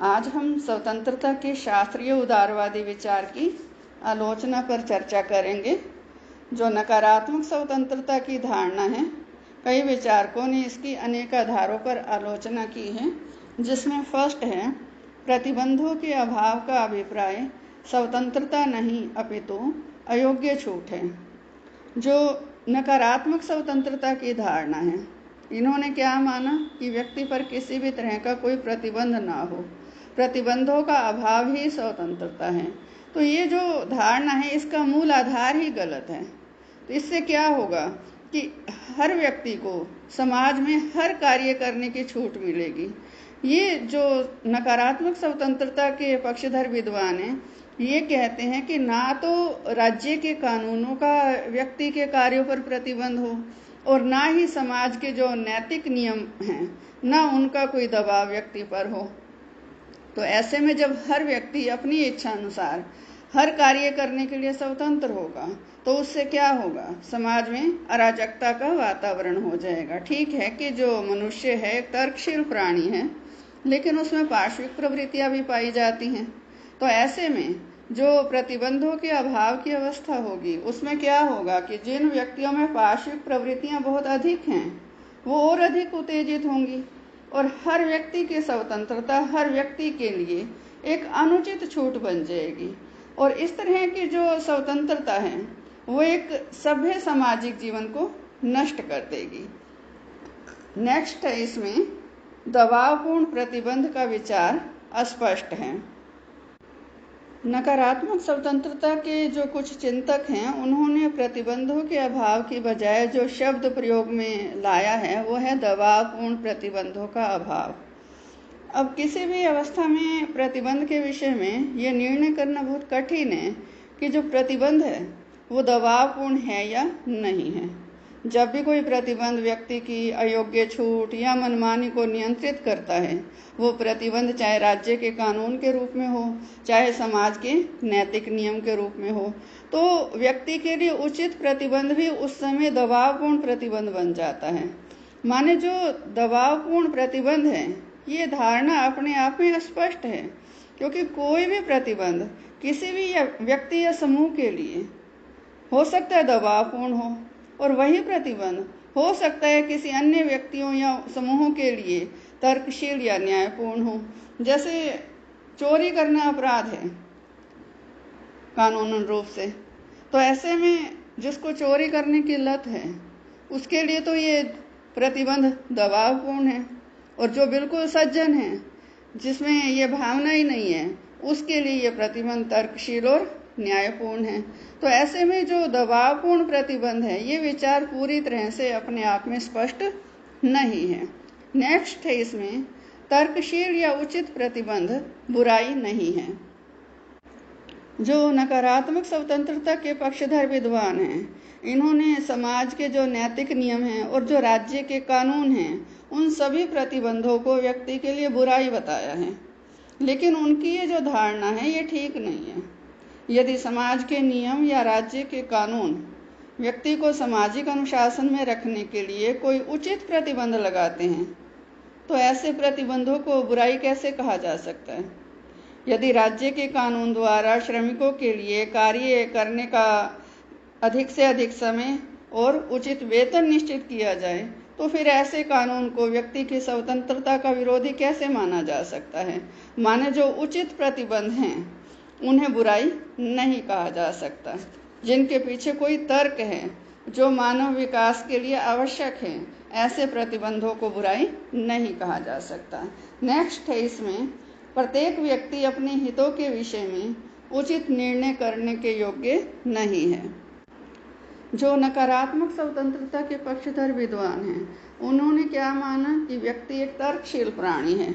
आज हम स्वतंत्रता के शास्त्रीय उदारवादी विचार की आलोचना पर चर्चा करेंगे। जो नकारात्मक स्वतंत्रता की धारणा है, कई विचारकों ने इसकी अनेक आधारों पर आलोचना की है, जिसमें फर्स्ट है प्रतिबंधों के अभाव का अभिप्राय स्वतंत्रता नहीं अपितु अयोग्य छूट है। जो नकारात्मक स्वतंत्रता की धारणा है, इन्होंने क्या माना कि व्यक्ति पर किसी भी तरह का कोई प्रतिबंध ना हो, प्रतिबंधों का अभाव ही स्वतंत्रता है। तो ये जो धारणा है, इसका मूल आधार ही गलत है। तो इससे क्या होगा कि हर व्यक्ति को समाज में हर कार्य करने की छूट मिलेगी। ये जो नकारात्मक स्वतंत्रता के पक्षधर विद्वान हैं, ये कहते हैं कि ना तो राज्य के कानूनों का व्यक्ति के कार्यों पर प्रतिबंध हो और ना ही समाज के जो नैतिक नियम हैं, ना उनका कोई दबाव व्यक्ति पर हो। तो ऐसे में जब हर व्यक्ति अपनी इच्छा अनुसार हर कार्य करने के लिए स्वतंत्र होगा, तो उससे क्या होगा, समाज में अराजकता का वातावरण हो जाएगा। ठीक है कि जो मनुष्य है एक तर्कशील प्राणी है, लेकिन उसमें पार्श्विक प्रवृत्तियां भी पाई जाती हैं। तो ऐसे में जो प्रतिबंधों के अभाव की अवस्था होगी, उसमें क्या होगा कि जिन व्यक्तियों में पार्श्विक प्रवृत्तियां बहुत अधिक हैं, वो और अधिक उत्तेजित होंगी और हर व्यक्ति की स्वतंत्रता हर व्यक्ति के लिए एक अनुचित छूट बन जाएगी। और इस तरह की जो स्वतंत्रता है, वो एक सभ्य सामाजिक जीवन को नष्ट कर देगी। नेक्स्ट है, इसमें दबावपूर्ण प्रतिबंध का विचार अस्पष्ट है। नकारात्मक स्वतंत्रता के जो कुछ चिंतक हैं, उन्होंने प्रतिबंधों के अभाव की बजाय जो शब्द प्रयोग में लाया है, वो है दबावपूर्ण प्रतिबंधों का अभाव। अब किसी भी अवस्था में प्रतिबंध के विषय में ये निर्णय करना बहुत कठिन है कि जो प्रतिबंध है वो दबावपूर्ण है या नहीं है। जब भी कोई प्रतिबंध व्यक्ति की अयोग्य छूट या मनमानी को नियंत्रित करता है, वो प्रतिबंध चाहे राज्य के कानून के रूप में हो, चाहे समाज के नैतिक नियम के रूप में हो, तो व्यक्ति के लिए उचित प्रतिबंध भी उस समय दबावपूर्ण प्रतिबंध बन जाता है। माने जो दबावपूर्ण प्रतिबंध है, ये धारणा अपने आप में स्पष्ट है, क्योंकि कोई भी प्रतिबंध किसी भी व्यक्ति या समूह के लिए हो सकता है दबावपूर्ण हो, और वही प्रतिबंध हो सकता है किसी अन्य व्यक्तियों या समूहों के लिए तर्कशील या न्यायपूर्ण हो। जैसे चोरी करना अपराध है कानूनन रूप से, तो ऐसे में जिसको चोरी करने की लत है, उसके लिए तो ये प्रतिबंध दबावपूर्ण है, और जो बिल्कुल सज्जन है, जिसमें ये भावना ही नहीं है, उसके लिए ये प्रतिबंध तर्कशील और न्यायपूर्ण है। तो ऐसे में जो दबावपूर्ण प्रतिबंध है, ये विचार पूरी तरह से अपने आप में स्पष्ट नहीं है। नेक्स्ट है, इसमें तर्कशील या उचित प्रतिबंध बुराई नहीं है। जो नकारात्मक स्वतंत्रता के पक्षधर विद्वान हैं, इन्होंने समाज के जो नैतिक नियम हैं और जो राज्य के कानून हैं, उन सभी प्रतिबंधों को व्यक्ति के लिए बुराई बताया है। लेकिन उनकी ये जो धारणा है, ये ठीक नहीं है। यदि समाज के नियम या राज्य के कानून व्यक्ति को सामाजिक अनुशासन में रखने के लिए कोई उचित प्रतिबंध लगाते हैं, तो ऐसे प्रतिबंधों को बुराई कैसे कहा जा सकता है। यदि राज्य के कानून द्वारा श्रमिकों के लिए कार्य करने का अधिक से अधिक समय और उचित वेतन निश्चित किया जाए, तो फिर ऐसे कानून को व्यक्ति की स्वतंत्रता का विरोधी कैसे माना जा सकता है। माने जो उचित प्रतिबंध हैं, उन्हें बुराई नहीं कहा जा सकता। जिनके पीछे कोई तर्क है, जो मानव विकास के लिए आवश्यक है, ऐसे प्रतिबंधों को बुराई नहीं कहा जा सकता। नेक्स्ट है, इसमें प्रत्येक व्यक्ति अपने हितों के विषय में उचित निर्णय करने के योग्य नहीं है। जो नकारात्मक स्वतंत्रता के पक्षधर विद्वान हैं, उन्होंने क्या माना कि व्यक्ति एक तर्कशील प्राणी है,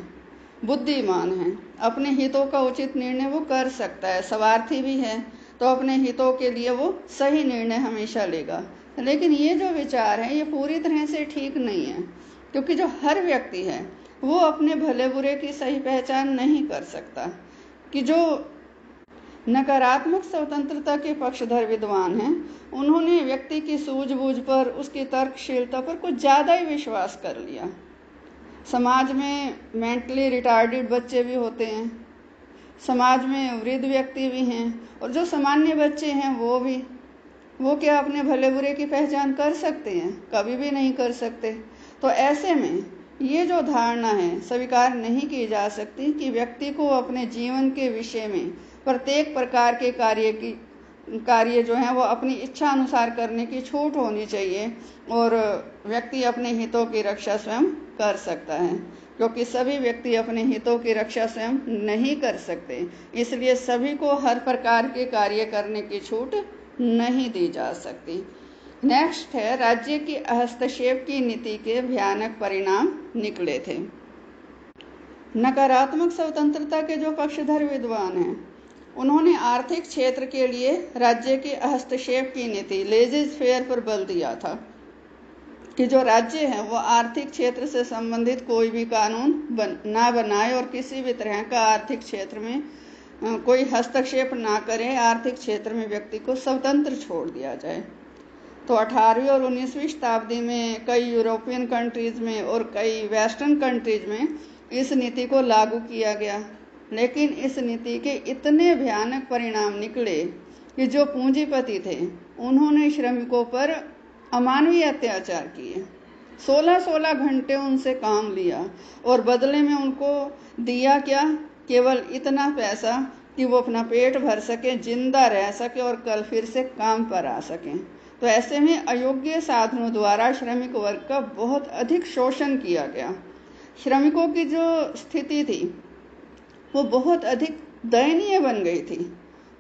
बुद्धिमान है, अपने हितों का उचित निर्णय वो कर सकता है, स्वार्थी भी है, तो अपने हितों के लिए वो सही निर्णय हमेशा लेगा। लेकिन ये जो विचार है, ये पूरी तरह से ठीक नहीं है, क्योंकि जो हर व्यक्ति है, वो अपने भले बुरे की सही पहचान नहीं कर सकता। कि जो नकारात्मक स्वतंत्रता के पक्षधर विद्वान हैं, उन्होंने व्यक्ति की सूझबूझ पर, उसकी तर्कशीलता पर कुछ ज़्यादा ही विश्वास कर लिया। समाज में मेंटली रिटार्डेड बच्चे भी होते हैं, समाज में वृद्ध व्यक्ति भी हैं, और जो सामान्य बच्चे हैं वो क्या अपने भले बुरे की पहचान कर सकते हैं? कभी भी नहीं कर सकते। तो ऐसे में ये जो धारणा है स्वीकार नहीं की जा सकती कि व्यक्ति को अपने जीवन के विषय में प्रत्येक प्रकार के कार्य जो हैं वो अपनी इच्छा अनुसार करने की छूट होनी चाहिए, और व्यक्ति अपने हितों की रक्षा स्वयं कर सकता है, क्योंकि सभी व्यक्ति अपने हितों की रक्षा स्वयं नहीं कर सकते। इसलिए सभी को हर प्रकार के कार्य करने की छूट नहीं दी जा सकती। नेक्स्ट है, राज्य की हस्तक्षेप की नीति के भयानक परिणाम निकले थे। नकारात्मक स्वतंत्रता के जो पक्षधर विद्वान हैं उन्होंने आर्थिक क्षेत्र के लिए राज्य की हस्तक्षेप की नीति लेजिज फेयर पर बल दिया था कि जो राज्य है वो आर्थिक क्षेत्र से संबंधित कोई भी कानून ना बनाए और किसी भी तरह का आर्थिक क्षेत्र में कोई हस्तक्षेप ना करे, आर्थिक क्षेत्र में व्यक्ति को स्वतंत्र छोड़ दिया जाए। तो 18वीं और 19वीं शताब्दी में कई यूरोपियन कंट्रीज में और कई वेस्टर्न कंट्रीज में इस नीति को लागू किया गया, लेकिन इस नीति के इतने भयानक परिणाम निकले कि जो पूंजीपति थे उन्होंने श्रमिकों पर अमानवीय अत्याचार किए। 16-16 घंटे उनसे काम लिया और बदले में उनको दिया क्या? केवल इतना पैसा कि वो अपना पेट भर सके, जिंदा रह सके और कल फिर से काम पर आ सकें। तो ऐसे में अयोग्य साधनों द्वारा श्रमिक वर्ग का बहुत अधिक शोषण किया गया। श्रमिकों की जो स्थिति थी वो बहुत अधिक दयनीय बन गई थी।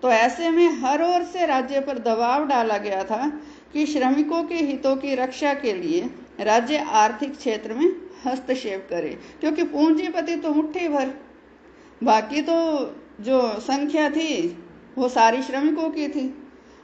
तो ऐसे में हर ओर से राज्य पर दबाव डाला गया था कि श्रमिकों के हितों की रक्षा के लिए राज्य आर्थिक क्षेत्र में हस्तक्षेप करे, क्योंकि पूंजीपति तो मुट्ठी भर, बाकी तो जो संख्या थी वो सारी श्रमिकों की थी।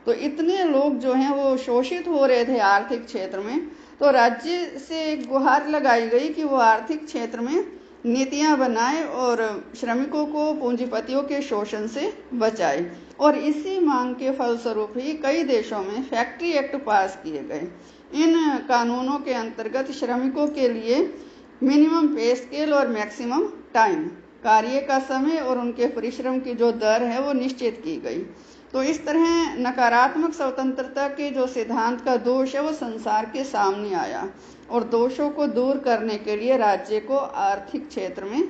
तो इतने लोग जो हैं वो शोषित हो रहे थे आर्थिक क्षेत्र में। तो राज्य से गुहार लगाई गई कि वो आर्थिक क्षेत्र में नीतियां बनाए और श्रमिकों को पूंजीपतियों के शोषण से बचाए। और इसी मांग के फलस्वरूप ही कई देशों में फैक्ट्री एक्ट पास किए गए। इन कानूनों के अंतर्गत श्रमिकों के लिए मिनिमम पे स्केल और मैक्सिमम टाइम, कार्य का समय और उनके परिश्रम की जो दर है वो निश्चित की गई। तो इस तरह नकारात्मक स्वतंत्रता के जो सिद्धांत का दोष है वो संसार के सामने आया, और दोषों को दूर करने के लिए राज्य को आर्थिक क्षेत्र में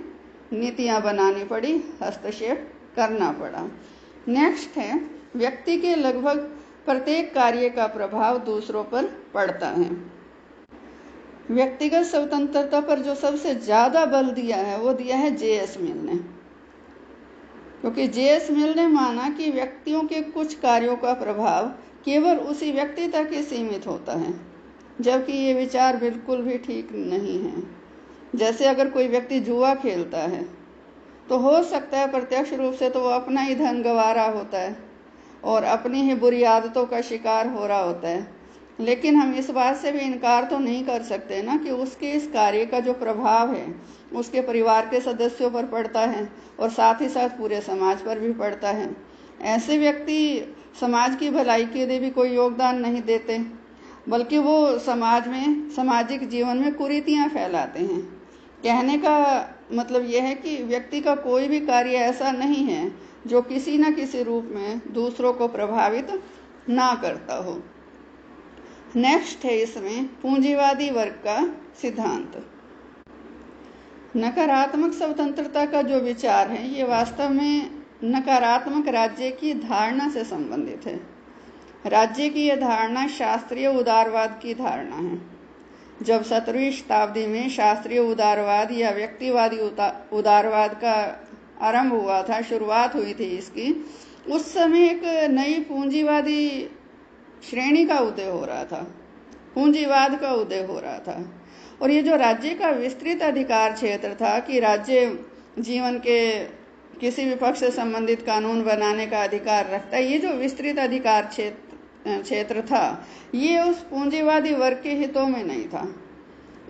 नीतियां बनानी पड़ी, हस्तक्षेप करना पड़ा। नेक्स्ट है, व्यक्ति के लगभग प्रत्येक कार्य का प्रभाव दूसरों पर पड़ता है। व्यक्तिगत स्वतंत्रता पर जो सबसे ज्यादा बल दिया है वो दिया है जे.एस. मिल ने, क्योंकि जे.एस. मिल ने माना कि व्यक्तियों के कुछ कार्यों का प्रभाव केवल उसी व्यक्ति तक ही सीमित होता है, जबकि ये विचार बिल्कुल भी ठीक नहीं है। जैसे अगर कोई व्यक्ति जुआ खेलता है तो हो सकता है प्रत्यक्ष रूप से तो वो अपना ही धन गंवा रहा होता है और अपनी ही बुरी आदतों का शिकार हो रहा होता है, लेकिन हम इस बात से भी इनकार तो नहीं कर सकते ना कि उसके इस कार्य का जो प्रभाव है उसके परिवार के सदस्यों पर पड़ता है और साथ ही साथ पूरे समाज पर भी पड़ता है। ऐसे व्यक्ति समाज की भलाई के लिए भी कोई योगदान नहीं देते, बल्कि वो समाज में, सामाजिक जीवन में कुरीतियां फैलाते हैं। कहने का मतलब यह है कि व्यक्ति का कोई भी कार्य ऐसा नहीं है जो किसी न किसी रूप में दूसरों को प्रभावित ना करता हो। नेक्स्ट है इसमें पूंजीवादी वर्ग का सिद्धांत। नकारात्मक स्वतंत्रता का जो विचार है ये वास्तव में नकारात्मक राज्य की धारणा से संबंधित है। राज्य की यह धारणा शास्त्रीय उदारवाद की धारणा है। जब 17वीं शताब्दी में शास्त्रीय उदारवाद या व्यक्तिवादी उदारवाद का आरंभ हुआ था, शुरुआत हुई थी इसकी, उस समय एक नई पूंजीवादी श्रेणी का उदय हो रहा था, पूंजीवाद का उदय हो रहा था। और ये जो राज्य का विस्तृत अधिकार क्षेत्र था कि राज्य जीवन के किसी भी पक्ष से संबंधित कानून बनाने का अधिकार रखता है, ये जो विस्तृत अधिकार क्षेत्र था ये उस पूंजीवादी वर्ग के हितों में नहीं था।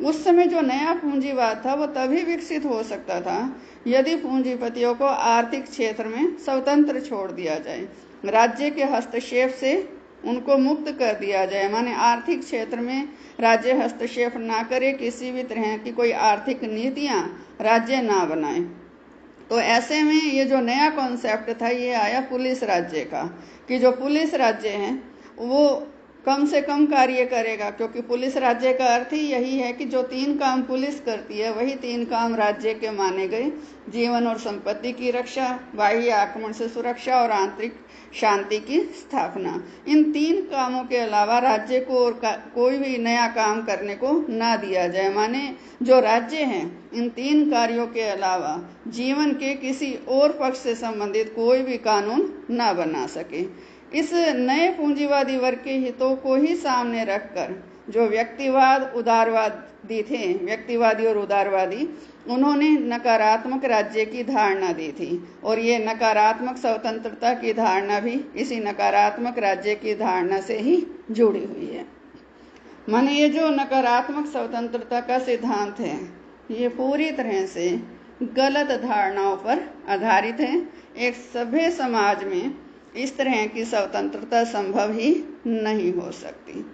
उस समय जो नया पूंजीवाद था वो तभी विकसित हो सकता था यदि पूंजीपतियों को आर्थिक क्षेत्र में स्वतंत्र छोड़ दिया जाए, राज्य के हस्तक्षेप से उनको मुक्त कर दिया जाए, माने आर्थिक क्षेत्र में राज्य हस्तक्षेप ना करे, किसी भी तरह की कोई आर्थिक नीतियां राज्य ना बनाए। तो ऐसे में ये जो नया कॉन्सेप्ट था ये आया पुलिस राज्य का, कि जो पुलिस राज्य है वो कम से कम कार्य करेगा, क्योंकि पुलिस राज्य का अर्थ ही यही है कि जो 3 काम पुलिस करती है वही 3 काम राज्य के माने गए। जीवन और संपत्ति की रक्षा, बाह्य आक्रमण से सुरक्षा और आंतरिक शांति की स्थापना। इन 3 कामों के अलावा राज्य को और कोई भी नया काम करने को ना दिया जाए, माने जो राज्य है इन 3 कार्यों के अलावा जीवन के किसी और पक्ष से संबंधित कोई भी कानून ना बना सके। इस नए पूंजीवादी वर्ग के हितों को ही सामने रखकर जो व्यक्तिवादी और उदारवादी, उन्होंने नकारात्मक राज्य की धारणा दी थी, और ये नकारात्मक स्वतंत्रता की धारणा भी इसी नकारात्मक राज्य की धारणा से ही जुड़ी हुई है। माने ये जो नकारात्मक स्वतंत्रता का सिद्धांत है ये पूरी तरह से गलत धारणाओं पर आधारित है। एक सभ्य समाज में इस तरह की स्वतंत्रता संभव ही नहीं हो सकती।